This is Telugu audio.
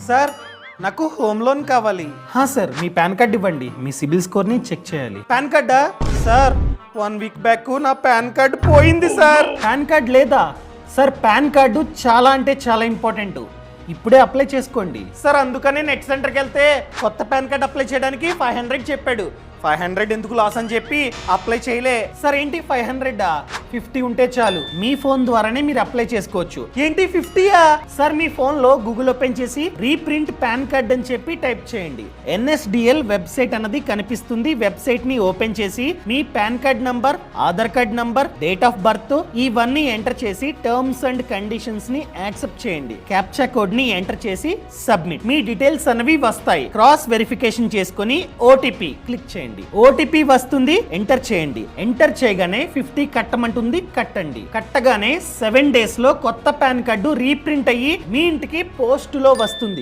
సార్ నాకు హోమ్ లోన్ కావాలి. సార్ మీ పాన్ కార్డ్ ఇవ్వండి, మీ సిబిల్ స్కోర్ని చెక్ చేయాలి. పాన్ కార్డా? సార్ 1 వీక్ బ్యాక్ నా పాన్ కార్డ్ పోయింది సార్. పాన్ కార్డ్ లేదా? సార్ పాన్ కార్డు చాలా అంటే చాలా ఇంపార్టెంట్, ఇప్పుడే అప్లై చేసుకోండి. సార్ అందుకనే నెట్ సెంటర్కి వెళ్తే కొత్త పాన్ కార్డ్ అప్లై చేయడానికి 500 చెప్పాడు. 500 ఎందుకు లాస్ అని చెప్పి అప్లై చేయలే. సార్ ఏంటి 500? 50 ఉంటే చాలు, మీ ఫోన్ ద్వారానే మీరు అప్లై చేసుకోవచ్చు. ఏంటి 50యా? సార్ మీ ఫోన్ లో గూగుల్ ఓపెన్ చేసి రీప్రింట్ పాన్ కార్డ్ అని చెప్పి టైప్ చేయండి. NSDL వెబ్సైట్ అన్నది కనిపిస్తుంది. వెబ్సైట్ ని ఓపెన్ చేసి మీ pan card number, Aadhaar card number, date of birth ఇవన్నీ ఎంటర్ చేసి టర్మ్స్ అండ్ కండిషన్స్ ని యాక్సెప్ట్ చేయండి. క్యాప్చా కోడ్ ని ఎంటర్ చేసి సబ్మిట్. మీ డీటెయిల్స్ అనేవి వస్తాయి. క్రాస్ వెరిఫికేషన్ చేసుకుని OTP క్లిక్ చేయండి. OTP వస్తుంది, ఎంటర్ చేయండి. ఎంటర్ చేయగానే 50 కట్టమంటుంది, కట్టండి. కట్టగానే 7 days లో కొత్త పాన్ కార్డు రీప్రింట్ అయ్యి మీ ఇంటికి పోస్ట్ లో వస్తుంది.